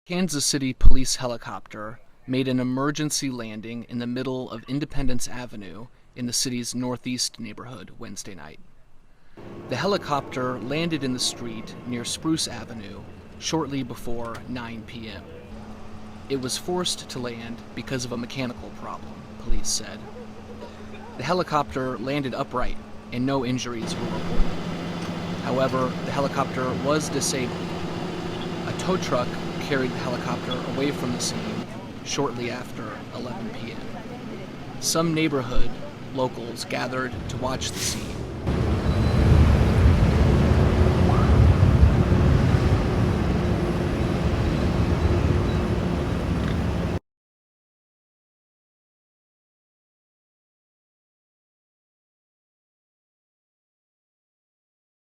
Kansas City police helicopter made an emergency landing in the middle of Independence Avenue in the city's northeast neighborhood Wednesday night. The helicopter landed in the street near Spruce Avenue shortly before 9 p.m. It was forced to land because of a mechanical problem, police said. The helicopter landed upright and no injuries were reported. However, the helicopter was disabled. A tow truck carried the helicopter away from the scene shortly after 11 p.m. Some neighborhood locals gathered to watch the scene,